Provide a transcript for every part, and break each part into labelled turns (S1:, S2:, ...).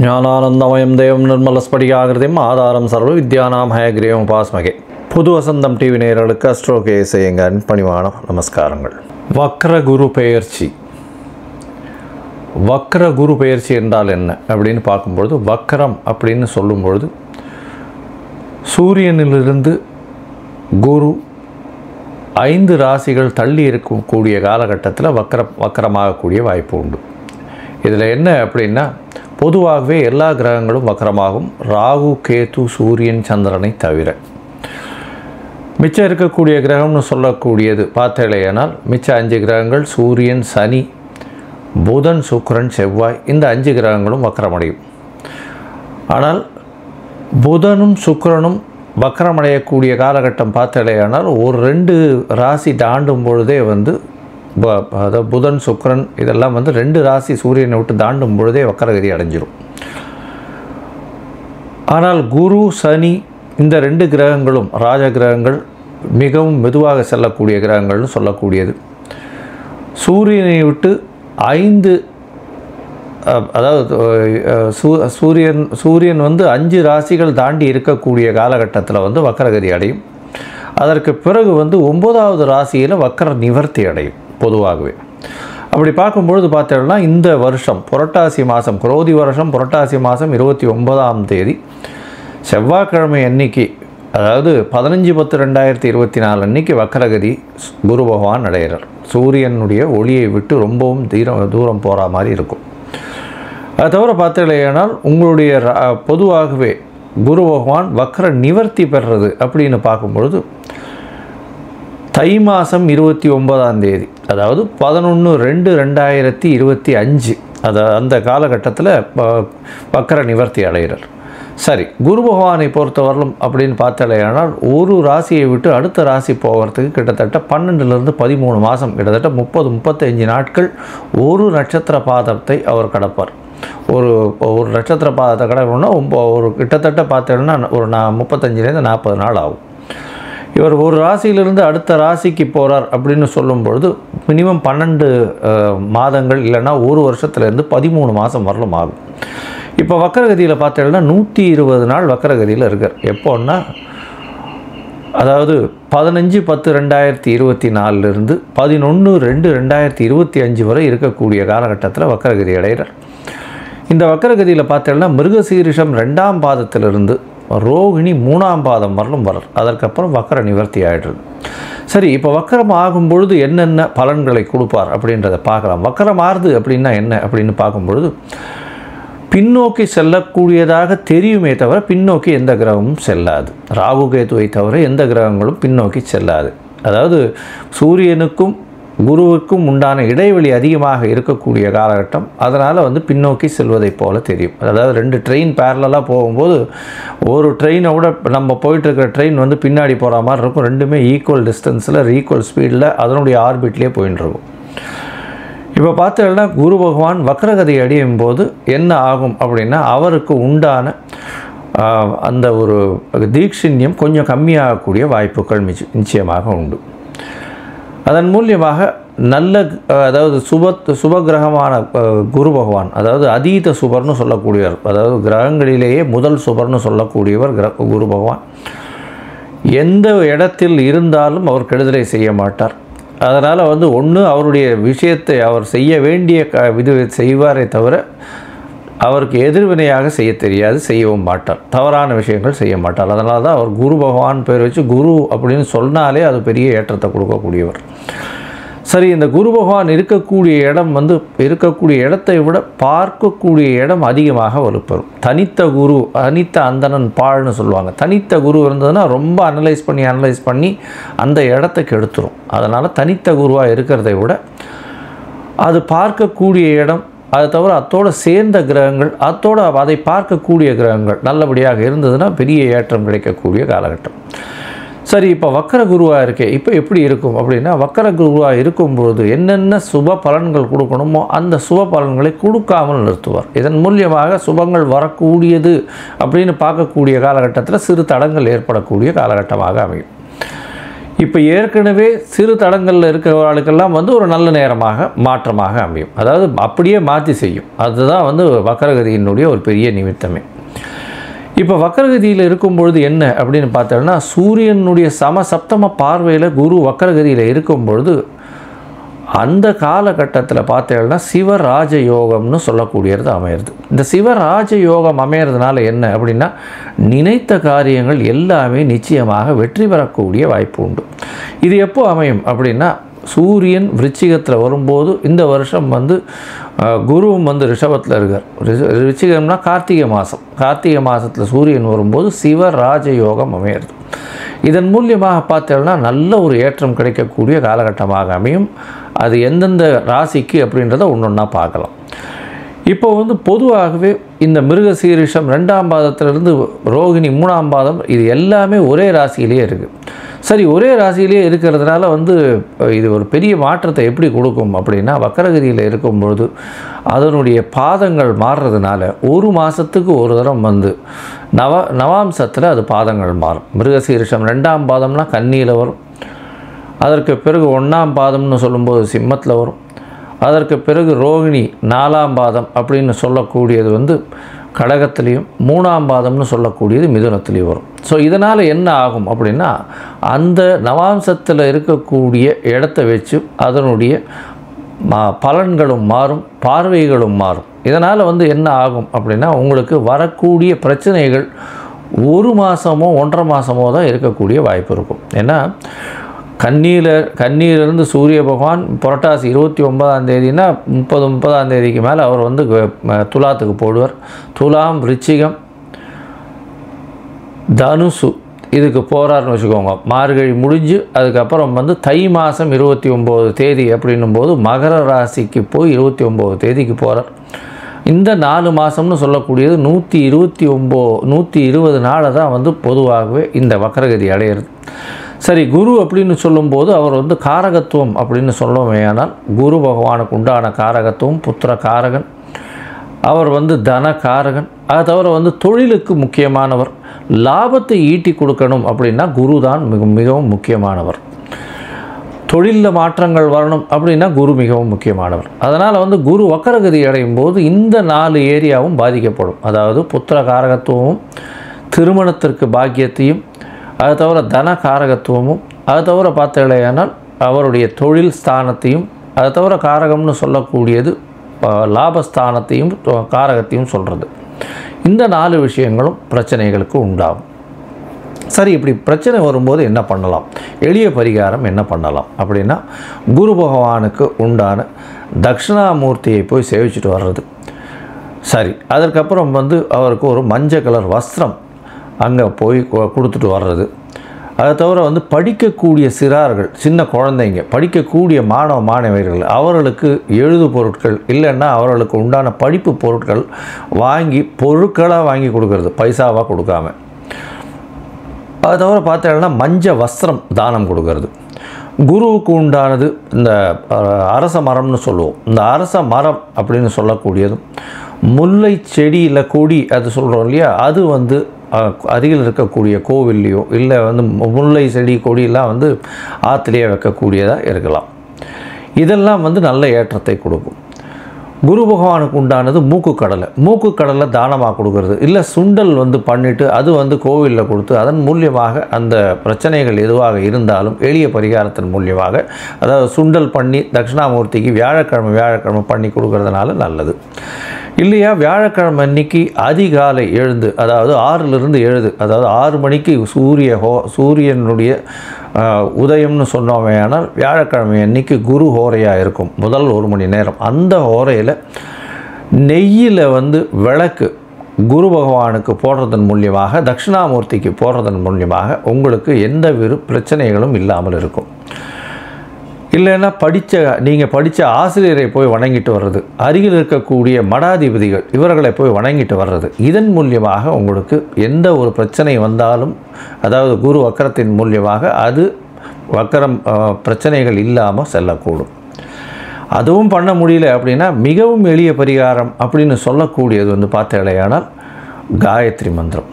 S1: ஞானானந்தமயம் தேவம் நிர்மலஸ்படிகாகிருதிம் ஆதாரம் சர்வ வித்யானாம் ஹயக்ரீவம் உபாஸ்மகே. புது வசந்தம் டிவி நேயர்களுக்கு அஸ்ட்ரோ கேஎஸ்ஐயங்கரின் பணிவான நமஸ்காரங்கள். வக்ர குரு பெயர்ச்சி. வக்ர குரு பெயர்ச்சி என்றால் என்ன அப்படின்னு பார்க்கும்பொழுது, வக்ரம் அப்படின்னு சொல்லும்பொழுது சூரியனிலிருந்து குரு 5 ராசிகள் தள்ளி இருக்கக்கூடிய காலகட்டத்தில் வக்கரமாகக்கூடிய வாய்ப்பு உண்டு. இதில் என்ன அப்படின்னா, பொதுவாகவே எல்லா கிரகங்களும் வக்கரமாகும், ராகு கேது சூரியன் சந்திரனை தவிர. மிச்சம் இருக்கக்கூடிய கிரகம்னு சொல்லக்கூடியது பார்த்தேலையானால் மிச்சம் 5 கிரகங்கள் சூரியன் சனி புதன் சுக்கிரன் செவ்வாய், இந்த 5 கிரகங்களும் வக்கரமடையும். ஆனால் புதனும் சுக்கிரனும் வக்கரமடையக்கூடிய காலகட்டம் பார்த்தேலையானால் ஒரு 2 ராசி தாண்டும் பொழுதே அதாவது புதன் சுக்கிரன் இதெல்லாம் 2 ராசி சூரியனை விட்டு தாண்டும் பொழுதே வக்கரகதி அடைஞ்சிரும். ஆனால் குரு சனி இந்த 2 கிரகங்களும் ராஜ கிரகங்கள், மிகவும் மெதுவாக செல்லக்கூடிய கிரகங்கள்னு சொல்லக்கூடியது. சூரியனை விட்டு 5 அதாவது சூரியன் 5 ராசிகள் தாண்டி இருக்கக்கூடிய காலகட்டத்தில் வக்கரகதி அடையும். அதற்கு பிறகு 9வது ராசியில் வக்கர நிவர்த்தி அடையும். பொதுவாகவே அப்படி பார்க்கும்பொழுது பார்த்தோம்னா, இந்த வருஷம் புரட்டாசி மாதம், குரோதி வருஷம் புரட்டாசி மாதம் 29ஆம் தேதி செவ்வாய்க்கிழமை அன்னைக்கு, அதாவது 15/10/2024 அன்னைக்கு வக்கரகதி குரு பகவான் அடைகிறார். சூரியனுடைய ஒளியை விட்டு ரொம்பவும் தூரம் போகிற மாதிரி இருக்கும். அது தவிர பார்த்தீங்களேனால் உங்களுடைய பொதுவாகவே குரு பகவான் வக்கர நிவர்த்தி பெறுறது அப்படின்னு பார்க்கும்பொழுது தை மாதம் 29ஆம் தேதி, அதாவது 11/2/2025 அந்த காலகட்டத்தில் வக்கர நிவர்த்தி அடைகிறார். சரி, குரு பகவானை பொறுத்தவரையிலும் அப்படின்னு பார்த்தாலேயானால் ஒரு ராசியை விட்டு அடுத்த ராசி போகிறதுக்கு கிட்டத்தட்ட 12லிருந்து 13 மாதம், கிட்டத்தட்ட 30-35 நாட்கள் ஒரு நட்சத்திர பாதத்தை அவர் கடப்பார். ஒரு நட்சத்திர பாதத்தை கடக்கணும்னா ஒரு கிட்டத்தட்ட பார்த்தோம்னா ஒரு 35லேருந்து 40 நாள் ஆகும். இவர் ஒரு ராசியிலிருந்து அடுத்த ராசிக்கு போகிறார் அப்படின்னு சொல்லும்பொழுது மினிமம் 12 மாதங்கள் இல்லைன்னா ஒரு வருஷத்துலேருந்து 13 மாதம் வரலும் ஆகும். இப்போ வக்கரகதியில் பார்த்தீங்கன்னா 120 நாள் வக்கரகதியில் இருக்கார். எப்போன்னா, அதாவது 15/10/2024 11/2/2025 வரை இருக்கக்கூடிய காலகட்டத்தில் வக்கரகதி அடைகிறார். இந்த வக்கரகதியில் பார்த்தீங்கன்னா மிருகசீரிஷம் 2ஆம் பாதத்திலிருந்து ரோகிணி 3ஆம் பாதம் வரலும் வரார். அதற்கப்புறம் வக்கர நிவர்த்தி ஆகிடுறது. சரி, இப்போ வக்கரம் ஆகும் பொழுது என்னென்ன பலன்களை கொடுப்பார் அப்படின்றத பார்க்கலாம். வக்கரம் ஆறுது அப்படின்னா என்ன அப்படின்னு பார்க்கும்பொழுது, பின்னோக்கி செல்லக்கூடியதாக தெரியுமே தவிர பின்னோக்கி எந்த கிரகமும் செல்லாது. ராகு கேதுவை தவிர எந்த கிரகங்களும் பின்னோக்கி செல்லாது. அதாவது சூரியனுக்கும் குருவுக்கும் உண்டான இடைவெளி அதிகமாக இருக்கக்கூடிய காலகட்டம். அதனால் பின்னோக்கி செல்வதைப் போல தெரியும். அதாவது 2 ட்ரெயின் பேரலாக போகும்போது ஒரு ட்ரெயினை விட நம்ம போயிட்டுருக்கிற ட்ரெயின் பின்னாடி போகிற மாதிரி இருக்கும். ரெண்டுமே ஈக்குவல் டிஸ்டன்ஸில் ஈக்குவல் ஸ்பீடில் அதனுடைய ஆர்பிட்லேயே போயின்னு இருக்கும். இப்போ பார்த்தீங்கன்னா குரு பகவான் வக்கரகதி அடையும் போது என்ன ஆகும் அப்படின்னா, அவருக்கு உண்டான அந்த ஒரு தீட்சிண்யம் கொஞ்சம் கம்மியாகக்கூடிய வாய்ப்புகள் நிச்சயமாக உண்டு. அதன் மூலியமாக நல்ல, அதாவது சுபகிரகமான குரு பகவான், அதாவது அதீத சுபர்னு சொல்லக்கூடியவர், அதாவது கிரகங்களிலேயே முதல் சுபர்னு சொல்லக்கூடியவர் குரு பகவான். எந்த இடத்தில் இருந்தாலும் அவர் கெடுதலை செய்ய மாட்டார். அதனால் ஒன்று அவருடைய விஷயத்தை அவர் செய்ய வேண்டிய இது செய்வாரே தவிர அவருக்கு எதிர்வினையாக செய்ய தெரியாது, செய்யவும் மாட்டார். தவறான விஷயங்கள் செய்ய மாட்டார். அதனால தான் அவர் குரு பகவான் பேர் வச்சு குரு அப்படின்னு சொன்னாலே அது பெரிய ஏற்றத்தை கொடுக்கக்கூடியவர். சரி, இந்த குரு பகவான் இருக்கக்கூடிய இடம் இருக்கக்கூடிய இடத்தை விட பார்க்கக்கூடிய இடம் அதிகமாக வலுப்பெறும். தனித்த குரு, தனித்த அந்தணன் பாழ்னு சொல்லுவாங்க. தனித்த குரு இருந்ததுன்னா ரொம்ப அனலைஸ் பண்ணி அந்த இடத்துக்கு எடுத்துரும். அதனால் தனித்த குருவாக இருக்கிறதை விட அது பார்க்கக்கூடிய இடம், அது தவிர அத்தோடு சேர்ந்த கிரகங்கள், அதை பார்க்கக்கூடிய கிரகங்கள் நல்லபடியாக இருந்ததுன்னா பெரிய ஏற்றம் கிடைக்கக்கூடிய காலகட்டம். சரி, இப்போ வக்கர குருவாக இருக்கே, இப்போ எப்படி இருக்கும் அப்படின்னா, வக்கர குருவாக இருக்கும்பொழுது என்னென்ன சுப பலன்கள் கொடுக்கணுமோ அந்த சுப பலன்களை கொடுக்காமல் நிறுத்துவார். இதன் மூலியமாக சுபங்கள் வரக்கூடியது அப்படின்னு பார்க்கக்கூடிய காலகட்டத்தில் சிறு தடங்கள் ஏற்படக்கூடிய காலகட்டமாக அமையும். இப்போ ஏற்கனவே சிறு தடங்களில் இருக்கிறவர்களுக்கெல்லாம் வந்து ஒரு நல்ல நேரமாக மாற்றமாக அமையும். அதாவது அப்படியே மாற்றி செய்யும். அதுதான் வந்து வக்கரகதியினுடைய ஒரு பெரிய நிமித்தமே. இப்போ வக்கரகதியில் இருக்கும்பொழுது என்ன அப்படின்னு பார்த்தோம்னா, சூரியனுடைய சமசப்தம பார்வையில் குரு வக்கரகதியில் இருக்கும்பொழுது அந்த காலகட்டத்தில் பார்த்தேன்னா சிவராஜ யோகம்னு சொல்லக்கூடியது அமையிறது. இந்த சிவராஜ யோகம் அமையிறதுனால என்ன அப்படின்னா, நினைத்த காரியங்கள் எல்லாமே நிச்சயமாக வெற்றி பெறக்கூடிய வாய்ப்பு உண்டு. இது எப்போ அமையும் அப்படின்னா, சூரியன் விருச்சிகத்தில் வரும்போது இந்த வருஷம் வந்து குருவும் வந்து ரிஷபத்தில் இருக்கார். விருச்சிகம்னா கார்த்திகை மாதத்தில் சூரியன் வரும்போது சிவராஜ யோகம் அமையிறது. இதன் மூலியமாக பார்த்தோம்னா நல்ல ஒரு ஏற்றம் கிடைக்கக்கூடிய காலகட்டமாக அமையும். அது எந்தெந்த ராசிக்கு அப்படின்றத ஒன்றொன்னா பார்க்கலாம். இப்போ வந்து பொதுவாகவே இந்த மிருகசீரிஷம் 2ஆம் பாதத்திலிருந்து ரோகிணி 3ஆம் பாதம் இது எல்லாமே ஒரே ராசியிலேயே இருக்குது. சரி, ஒரே ராசியிலேயே இருக்கிறதுனால வந்து இது ஒரு பெரிய மாற்றத்தை எப்படி கொடுக்கும் அப்படின்னா, வக்கரகதியில் இருக்கும்பொழுது அதனுடைய பாதங்கள் மாறுறதுனால ஒரு மாதத்துக்கு ஒரு தரம் வந்து நவாம்சத்தில் அது பாதங்கள் மாறும். மிருகசீரிஷம் 2ஆம் பாதம்னா கன்னியில் வரும். அதற்கு பிறகு 1ஆம் பாதம்னு சொல்லும்போது சிம்மத்தில் வரும். அதற்கு பிறகு ரோகிணி 4ஆம் பாதம் அப்படின்னு சொல்லக்கூடியது வந்து கடகத்திலையும், 3ஆம் பாதம்னு சொல்லக்கூடியது மிதுனத்திலையும் வரும். ஸோ இதனால் என்ன ஆகும் அப்படின்னா, அந்த நவாம்சத்தில் இருக்கக்கூடிய இடத்த வச்சு அதனுடைய பலன்களும் மாறும், பார்வைகளும் மாறும். இதனால் வந்து என்ன ஆகும் அப்படின்னா, உங்களுக்கு வரக்கூடிய பிரச்சனைகள் ஒரு மாதமோ 1.5 மாதமோ தான் இருக்கக்கூடிய வாய்ப்பு இருக்கும். ஏன்னா கன்னியிலிருந்து சூரிய பகவான் புரட்டாசி 29ஆம் தேதினா 30ஆம் தேதிக்கு மேலே அவர் வந்து துலாத்துக்கு போடுவார். துலாம், விருச்சிகம், தனுசு இதுக்கு போகிறாருன்னு வச்சுக்கோங்க. மார்கழி முடிஞ்சு அதுக்கப்புறம் வந்து தை மாதம் 29 தேதி அப்படின்னும் போது மகர ராசிக்கு போய் 29 தேதிக்கு போகிறார். இந்த 4 மாதம்னு சொல்லக்கூடியது 120 நாளை தான் வந்து பொதுவாகவே இந்த வக்கரகதி அடையிறது. சரி, குரு அப்படின்னு சொல்லும்போது அவர் வந்து காரகத்துவம் அப்படின்னு சொல்லுவோமே. ஆனால் குரு பகவானுக்கு உண்டான காரகத்துவம் புத்திர காரகன், அவர் வந்து தன காரகன். அதை தவிர வந்து தொழிலுக்கு முக்கியமானவர். லாபத்தை ஈட்டி கொடுக்கணும் அப்படின்னா குரு தான் மிகவும் முக்கியமானவர். தொழிலில் மாற்றங்கள் வரணும் அப்படின்னா குரு மிகவும் முக்கியமானவர். அதனால் வந்து குரு வக்கரகதி அடையும் போது இந்த 4 ஏரியாவும் பாதிக்கப்படும். அதாவது புத்திர காரகத்துவமும், திருமணத்திற்கு பாக்கியத்தையும், அதை தவிர தன காரகத்துவமும், அதை தவிர பார்த்தீங்களேனால் அவருடைய தொழில் ஸ்தானத்தையும், அதை தவிர காரகம்னு சொல்லக்கூடியது லாபஸ்தானத்தையும் காரகத்தையும் சொல்கிறது. இந்த 4 விஷயங்களும் பிரச்சனைகளுக்கு உண்டாகும். சரி, இப்படி பிரச்சனை வரும்போது என்ன பண்ணலாம், எளிய பரிகாரம் என்ன பண்ணலாம் அப்படின்னா, குரு பகவானுக்கு உண்டான தட்சிணாமூர்த்தியை போய் சேவிச்சுட்டு வர்றது. சரி, அதற்கப்புறம் வந்து அவருக்கு ஒரு மஞ்சள் கலர் வஸ்திரம் அங்கே போய் கொடுத்துட்டு வர்றது. அதை தவிர வந்து படிக்கக்கூடிய சிறார்கள், சின்ன குழந்தைங்க, படிக்கக்கூடிய மாணவர்கள், அவர்களுக்கு எழுது பொருட்கள் இல்லைன்னா அவர்களுக்கு உண்டான படிப்பு பொருட்கள் பொருட்களாக வாங்கி கொடுக்கறது, பைசாவாக கொடுக்காம. அதை தவிர பார்த்தீங்கன்னா மஞ்சள் வஸ்திரம் தானம் கொடுக்கறது. குருவுக்கு உண்டானது இந்த அரச மரம்னு சொல்லுவோம். இந்த அரச மரம் அப்படின்னு சொல்லக்கூடியதும் முல்லை செடி இல்லை கொடி அது சொல்கிறோம் இல்லையா, அது வந்து அருகில் இருக்கக்கூடிய கோவில்லையோ இல்லை வந்து முல்லை செடி கொடியெல்லாம் வந்து ஆற்றுலையே வைக்கக்கூடியதாக இருக்கலாம். இதெல்லாம் வந்து நல்ல ஏற்றத்தை கொடுக்கும். குரு பகவானுக்கு உண்டானது மூக்குக்கடலை தானமாக கொடுக்கறது. இல்லை சுண்டல் வந்து பண்ணிவிட்டு அது வந்து கோவிலில் கொடுத்து அதன் மூலியமாக அந்த பிரச்சனைகள் எதுவாக இருந்தாலும் எளிய பரிகாரத்தின் மூலியமாக, அதாவது சுண்டல் பண்ணி தட்சிணாமூர்த்திக்கு வியாழக்கிழமை பண்ணி கொடுக்கறதுனால நல்லது. இல்லையா, வியாழக்கிழமை அன்னைக்கு அதிகாலை எழுந்து, அதாவது 6லிருந்து 7, அதாவது 6 மணிக்கு சூரியனுடைய உதயம்னு சொன்னோமே. ஆனால் வியாழக்கிழமை அன்னைக்கு குரு ஹோரையாக இருக்கும், முதல் 1 மணி நேரம். அந்த ஹோரையில் நெய்யில் வந்து விளக்கு குரு பகவானுக்கு போடுறதன் மூலியமாக, தட்சிணாமூர்த்திக்கு போடுறதன் மூலியமாக உங்களுக்கு எந்த பிரச்சனைகளும் இல்லாமல் இருக்கும். இல்லைன்னா நீங்கள் படித்த ஆசிரியரை போய் வணங்கிட்டு வர்றது, அருகில் இருக்கக்கூடிய மடாதிபதிகள் இவர்களை போய் வணங்கிட்டு வர்றது, இதன் மூலியமாக உங்களுக்கு எந்த ஒரு பிரச்சனை வந்தாலும், அதாவது குரு வக்கரத்தின் மூலியமாக அது வக்கரம் பிரச்சனைகள் இல்லாமல் செல்லக்கூடும். அதுவும் பண்ண முடியல அப்படின்னா மிகவும் எளிய பரிகாரம் அப்படின்னு சொல்லக்கூடியது வந்து பார்த்தேனால் காயத்ரி மந்திரம்.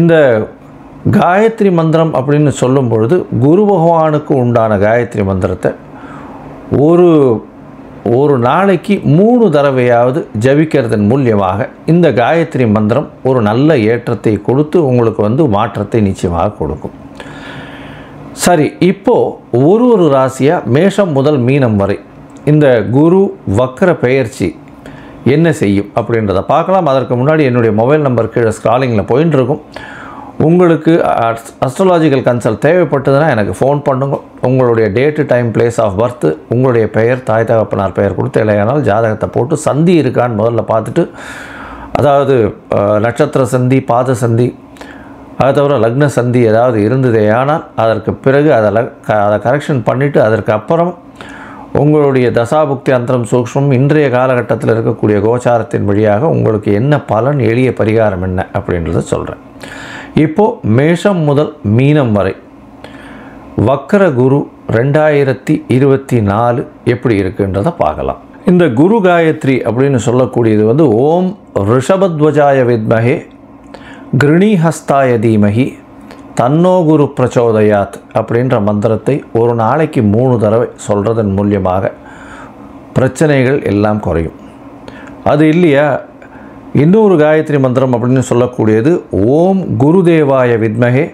S1: இந்த காயத்ரி மந்திரம் அப்படின்னு சொல்லும் பொழுது குரு பகவானுக்கு உண்டான காயத்ரி மந்திரத்தை ஒரு நாளைக்கு 3 தடவையாவது ஜபிக்கிறதன் மூலியமாக இந்த காயத்ரி மந்திரம் ஒரு நல்ல ஏற்றத்தை கொடுத்து உங்களுக்கு மாற்றத்தை நிச்சயமாக கொடுக்கும். சரி, இப்போது ஒரு ராசியாக மேஷம் முதல் மீனம் வரை இந்த குரு வக்ர பெயர்ச்சி என்ன செய்யும் அப்படின்றத பார்க்கலாம். அதற்கு முன்னாடி என்னுடைய மொபைல் நம்பர் கீழே ஸ்க்ராலிங்கில் போயின்னு இருக்கும். உங்களுக்கு அஸ்ட்ராலாஜிக்கல் கன்சல்ட் தேவைப்பட்டதுன்னா எனக்கு ஃபோன் பண்ணுங்க. உங்களுடைய date, time, place of birth, உங்களுடைய பெயர், தாய் தகப்பனார் பெயர் கொடுத்து இல்லையானால் ஜாதகத்தை போட்டு சந்தி இருக்கான்னு முதல்ல பார்த்துட்டு, அதாவது நட்சத்திர சந்தி, பாத சந்தி, அதை தவிர லக்ன சந்தி ஏதாவது இருந்ததே ஆனால் அதற்கு பிறகு அதை கரெக்ஷன் பண்ணிவிட்டு அதற்கு அப்புறம் உங்களுடைய தசாபுக்தி அந்தரம் சூக்ஷ்மம் இன்றைய காலகட்டத்தில் இருக்கக்கூடிய கோச்சாரத்தின் வழியாக உங்களுக்கு என்ன பலன், எளிய பரிகாரம் என்ன அப்படின்றத சொல்கிறேன். இப்போது மேஷம் முதல் மீனம் வரை வக்ர குரு 2024 எப்படி இருக்குன்றதை பார்க்கலாம். இந்த குரு காயத்ரி அப்படின்னு சொல்லக்கூடியது ஓம் ரிஷபத்வஜாய வித்மஹே கிருணிஹஸ்தாய தீமஹி தன்னோ குரு பிரச்சோதயாத் அப்படின்ற மந்திரத்தை ஒரு நாளைக்கு 3 தடவை சொல்கிறதன் மூலியமாக பிரச்சனைகள் எல்லாம் குறையும். அது இல்லையா, இன்னொரு காயத்ரி மந்திரம் அப்படின்னு சொல்லக்கூடியது ஓம் குருதேவாய வித்மஹே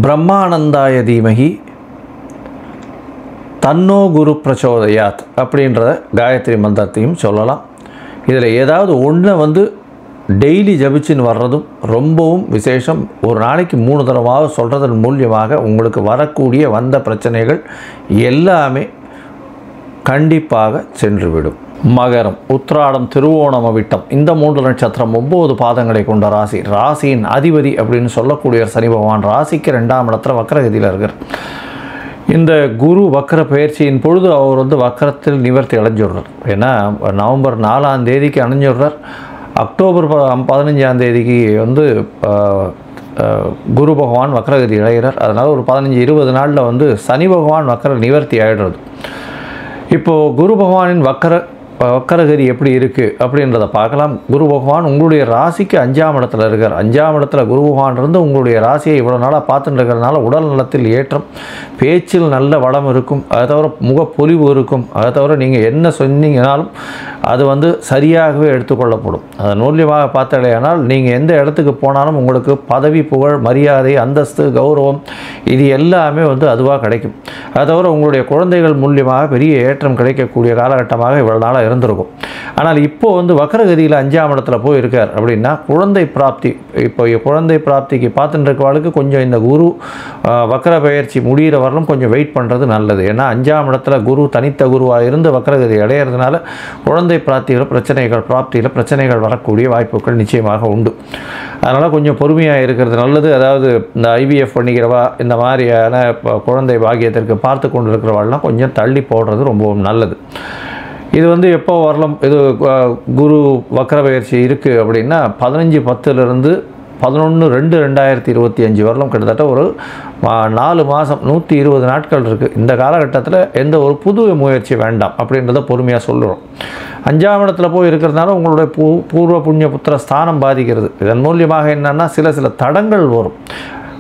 S1: பிரம்மானந்தாய தீமஹி தன்னோ குரு பிரச்சோதயாத் அப்படின்ற காயத்ரி மந்திரத்தையும் சொல்லலாம். இதில் ஏதாவது ஒன்று டெய்லி ஜபிச்சின்னு வர்றதும் ரொம்பவும் விசேஷம். ஒரு நாளைக்கு 3 தடவை சொல்கிறதன் மூலியமாக உங்களுக்கு வரக்கூடிய வந்த பிரச்சனைகள் எல்லாமே கண்டிப்பாக சென்றுவிடும். மகரம், உத்திராடம், திருவோணம், அவிட்டம் இந்த 3 நட்சத்திரம் 9 பாதங்களை கொண்ட ராசி. ராசியின் அதிபதி அப்படின்னு சொல்லக்கூடிய சனி பகவான் ராசிக்கு 2ஆம் இடத்துல வக்ரகதியில் இருக்கார். இந்த குரு வக்ர பயிற்சியின் பொழுது அவர் வக்ரத்தில் நிவர்த்தி அடைஞ்சுடுறார். ஏன்னா நவம்பர் 4ஆம் தேதிக்கு அடைஞ்சுடுறார். அக்டோபர் 15ஆம் தேதிக்கு குரு பகவான் வக்ரகதி அடைகிறார். அதனால் ஒரு 15-20 நாளில் சனி பகவான் வக்ர நிவர்த்தி ஆகிடுறது. இப்போது குரு பகவானின் வக்கரகதி எப்படி இருக்குது அப்படின்றத பார்க்கலாம். குரு பகவான் உங்களுடைய ராசிக்கு 5ஆம் இடத்துல இருக்கார். 5ஆம் இடத்துல குரு பகவான் இருந்து உங்களுடைய ராசியை இவ்வளோ நாளாக பார்த்துட்டு இருக்கிறதுனால உடல் நலத்தில் ஏற்றம், பேச்சில் நல்ல வளம் இருக்கும். அதை தவிர முகப்பொலிவு இருக்கும். அதை தவிர நீங்கள் என்ன சொன்னீங்கனாலும் அது சரியாகவே எடுத்துக்கொள்ளப்படும். அதன் மூலியமாக பார்த்தாலேயானால் நீங்கள் எந்த இடத்துக்கு போனாலும் உங்களுக்கு பதவி, புகழ், மரியாதை, அந்தஸ்து, கௌரவம் இது எல்லாமே அதுவாக கிடைக்கும். அதை தவிர உங்களுடைய குழந்தைகள் மூலியமாக பெரிய ஏற்றம் கிடைக்கக்கூடிய காலகட்டமாக இவ்வளோ நாளாக இருந்திருக்கும். ஆனால் இப்போது வக்ரகதியில் 5ஆம் இடத்துல போய் இருக்கார் அப்படின்னா குழந்தை பிராப்தி. இப்போ குழந்தை பிராப்திக்கு பார்த்துட்டு இருக்கவாளுக்கு கொஞ்சம் இந்த குரு வக்ர பயிற்சி முடிகிற வரலும் கொஞ்சம் வெயிட் பண்ணுறது நல்லது. ஏன்னா 5ஆம் இடத்துல குரு தனித்த குருவாக இருந்து வக்ரகதி அடையிறதுனால குழந்தை பிராப்தியில் பிரச்சனைகள் வரக்கூடிய வாய்ப்புகள் நிச்சயமாக உண்டு. அதனால் கொஞ்சம் பொறுமையாக இருக்கிறது நல்லது. அதாவது இந்த ஐவிஎஃப் பண்ணிக்கிறவா, இந்த மாதிரியான குழந்தை பாக்கியத்திற்கு பார்த்து கொண்டு இருக்கிறவாள்லாம் கொஞ்சம் தள்ளி போடுறது ரொம்பவும் நல்லது. இது எப்போ வரலாம், இது குரு வக்ர பயிற்சி இருக்குது அப்படின்னா 15/10 11/2/2025 வரலாம். கிட்டத்தட்ட ஒரு 4 மாதம் 120 நாட்கள் இருக்குது. இந்த காலகட்டத்தில் எந்த ஒரு புது முயற்சி வேண்டாம் அப்படின்றத பொறுமையாக சொல்லுறோம். 5ஆம் இடத்துல போய் இருக்கிறதுனால உங்களுடைய பூர்வ புண்ணிய புத்திர ஸ்தானம் பாதிக்கிறது. இதன் மூலியமாக என்னென்னா சில தடங்கள் வரும்.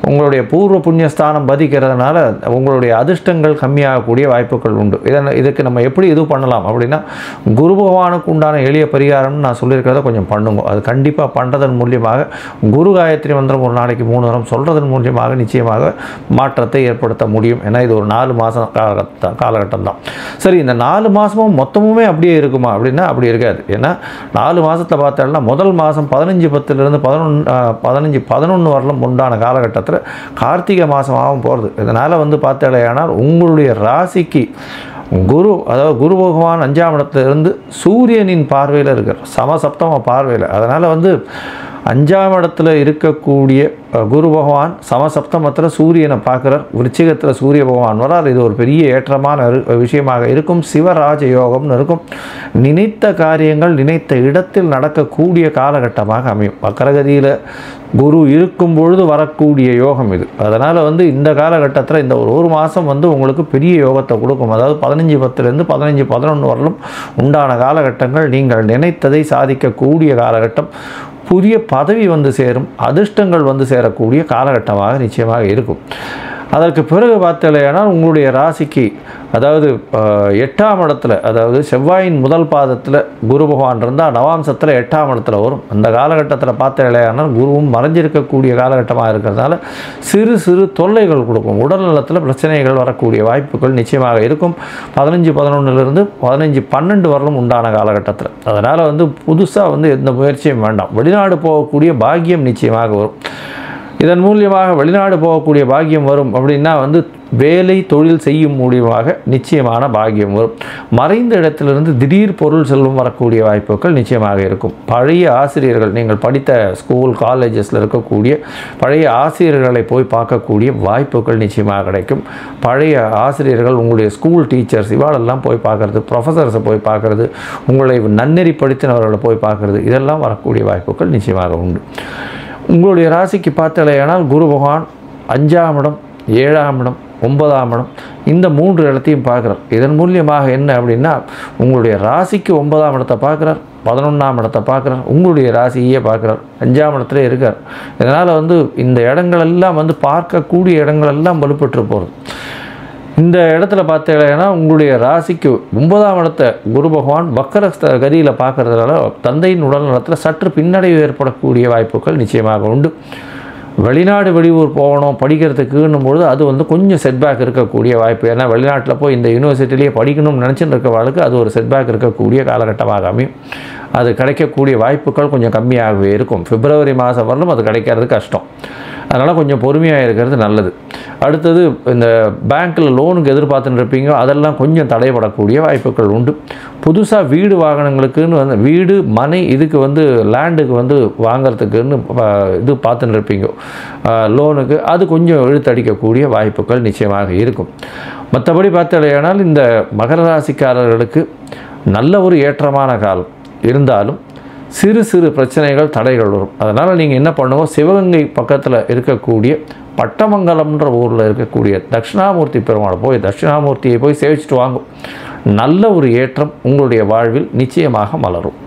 S1: உங்களுடைய பூர்வ புண்ணியஸ்தானம் பாதிக்கிறதுனால உங்களுடைய அதிர்ஷ்டங்கள் கம்மியாகக்கூடிய வாய்ப்புகள் உண்டு. இதுக்கு நம்ம எப்படி இது பண்ணலாம் அப்படின்னா குரு பகவானுக்கு உண்டான எளிய பரிகாரம்னு நான் சொல்லியிருக்கிறத கொஞ்சம் பண்ணுங்க. அது கண்டிப்பாக பண்ணுறதன் மூலியமாக குரு காயத்ரி மந்திரம் ஒரு நாளைக்கு 3 தடவை சொல்கிறதன் மூலியமாக நிச்சயமாக மாற்றத்தை ஏற்படுத்த முடியும். ஏன்னா இது ஒரு 4 மாதம் காலகட்டம் தான். சரி, இந்த 4 மாதமும் மொத்தமுமே அப்படியே இருக்குமா அப்படின்னா அப்படி இருக்காது. ஏன்னா 4 மாதத்தில் பார்த்தோம்னா முதல் மாதம் 15/10 15/11 வரலும் உண்டான காலகட்டத்தில் கார்த்திகை மாதமாகவும் போகிறது. இதனால் பார்த்தாலேயானால் உங்களுடைய ராசிக்கு குரு, அதாவது குரு பகவான் 5ஆம் இடத்துல இருந்து சூரியனின் பார்வையில் இருக்கார், சமசப்தம பார்வையில். அதனால் 5ஆம் இடத்துல இருக்கக்கூடிய குரு பகவான் சமசப்தமத்தில் சூரியனை பார்க்குறார். விருச்சிகத்தில் சூரிய பகவான் வரார். இது ஒரு பெரிய ஏற்றமான விஷயமாக இருக்கும். சிவராஜ யோகம்னு இருக்கும். நினைத்த காரியங்கள் நினைத்த இடத்தில் நடக்கக்கூடிய காலகட்டமாக அமையும். வக்ரகதியில் குரு இருக்கும் பொழுது வரக்கூடிய யோகம் இது. அதனால் இந்த காலகட்டத்தில் இந்த ஒரு மாதம் உங்களுக்கு பெரிய யோகத்தை கொடுக்கும். அதாவது 15/10 15/11 வரலும் உண்டான காலகட்டங்கள் நீங்கள் நினைத்ததை சாதிக்கக்கூடிய காலகட்டம். புதிய பதவி வந்து சேரும், அதிர்ஷ்டங்கள் வந்து சேரக்கூடிய காலகட்டமாக நிச்சயமாக இருக்கும். அதற்கு பிறகு பார்த்தலையானால் உங்களுடைய ராசிக்கு அதாவது 8ஆம் இடத்துல, அதாவது செவ்வாயின் முதல் பாதத்தில் குரு பகவான் இருந்தால் நவாம்சத்தில் 8ஆம் இடத்துல வரும். அந்த காலகட்டத்தில் பார்த்தலையானால் குருவும் மறைஞ்சிருக்கக்கூடிய காலகட்டமாக இருக்கிறதுனால சிறு சிறு தொல்லைகள் கொடுக்கும். உடல் நலத்தில் பிரச்சனைகள் வரக்கூடிய வாய்ப்புகள் நிச்சயமாக இருக்கும். 15-11 15-12 வரலும் உண்டான காலகட்டத்தில். அதனால் வந்து புதுசாக எந்த முயற்சியும் வேண்டாம். வெளிநாடு போகக்கூடிய பாக்கியம் நிச்சயமாக வரும். இதன் மூலியமாக வெளிநாடு போகக்கூடிய பாக்கியம் வரும் அப்படின்னா வேலை தொழில் செய்யும் மூலியமாக நிச்சயமான பாக்கியம் வரும். மறைந்த இடத்திலிருந்து திடீர் பொருள் செல்வம் வரக்கூடிய வாய்ப்புகள் நிச்சயமாக இருக்கும். பழைய ஆசிரியர்கள், நீங்கள் படித்த ஸ்கூல் காலேஜஸில் இருக்கக்கூடிய பழைய ஆசிரியர்களை போய் பார்க்கக்கூடிய வாய்ப்புகள் நிச்சயமாக கிடைக்கும். பழைய ஆசிரியர்கள், உங்களுடைய ஸ்கூல் டீச்சர்ஸ் இவாளெல்லாம் போய் பார்க்குறது, ப்ரொஃபஸர்ஸை போய் பார்க்குறது, உங்களை நன்னெறிப்படுத்தினவர்களை போய் பார்க்குறது, இதெல்லாம் வரக்கூடிய வாய்ப்புகள் நிச்சயமாக உண்டு. உங்களுடைய ராசிக்கு பார்த்தலையானால் குரு பகவான் 5ஆம் இடம், 7ஆம் இடம், 9ஆம் இடம் இந்த 3 இடத்தையும் பார்க்குறார். இதன் மூலியமாக என்ன அப்படின்னா உங்களுடைய ராசிக்கு 9ஆம் இடத்தை பார்க்குறார், 11ஆம் இடத்தை பார்க்குறார், உங்களுடைய ராசியே பார்க்குறார், 5ஆம் இடத்துல இருக்கார். இதனால் இந்த இடங்களெல்லாம் பார்க்கக்கூடிய இடங்களெல்லாம் வலுப்பெற்று போகிறது. இந்த இடத்துல பார்த்தீங்கன்னா உங்களுடைய ராசிக்கு 9ஆம் இடத்தை குரு பகவான் வக்கர கதியில் பார்க்கறதுனால தந்தையின் உடல் நலத்தில் சற்று பின்னடைவு ஏற்படக்கூடிய வாய்ப்புகள் நிச்சயமாக உண்டு. வெளிநாடு வெளியூர் போகணும் படிக்கிறதுக்குன்னும் பொழுது அது கொஞ்சம் செட்பேக் இருக்கக்கூடிய வாய்ப்பு. ஏன்னா வெளிநாட்டில் போய் இந்த யூனிவர்சிட்டிலேயே படிக்கணும்னு நினச்சிட்டு இருக்கவாளுக்கு அது ஒரு செட்பேக் இருக்கக்கூடிய காலகட்டமாக அமையும். அது கிடைக்கக்கூடிய வாய்ப்புகள் கொஞ்சம் கம்மியாகவே இருக்கும். பிப்ரவரி மாதம் வரலும் அது கிடைக்கிறது கஷ்டம். அதனால் கொஞ்சம் பொறுமையாக இருக்கிறது நல்லது. அடுத்தது இந்த பேங்க்கில் லோனுக்கு எதிர்பார்த்துன்னு இருப்பீங்க, அதெல்லாம் கொஞ்சம் தடைபடக்கூடிய வாய்ப்புகள் உண்டு. புதுசாக வீடு வாகனங்களுக்குன்னு வீடு மனை இதுக்கு லேண்டுக்கு வாங்கிறதுக்குன்னு இது பார்த்துன்னு இருப்பீங்க லோனுக்கு, அது கொஞ்சம் இழுத்தடிக்கக்கூடிய வாய்ப்புகள் நிச்சயமாக இருக்கும். மற்றபடி பார்த்தலையானால் இந்த மகர ராசிக்காரர்களுக்கு நல்ல ஒரு ஏற்றமான காலம் இருந்தாலும் சிறு சிறு பிரச்சனைகள் தடைகள் வரும். அதனால் நீங்கள் என்ன பண்ணுவோம், சிவகங்கை பக்கத்தில் இருக்கக்கூடிய பட்டமங்கலம்ன்ற ஊரில் இருக்கக்கூடிய தட்சிணாமூர்த்தி பெருமாளை போய் தட்சிணாமூர்த்தியை போய் சேவிச்சுட்டு வாங்கும். நல்ல ஒரு ஏற்றம் உங்களுடைய வாழ்வில் நிச்சயமாக மலரும்.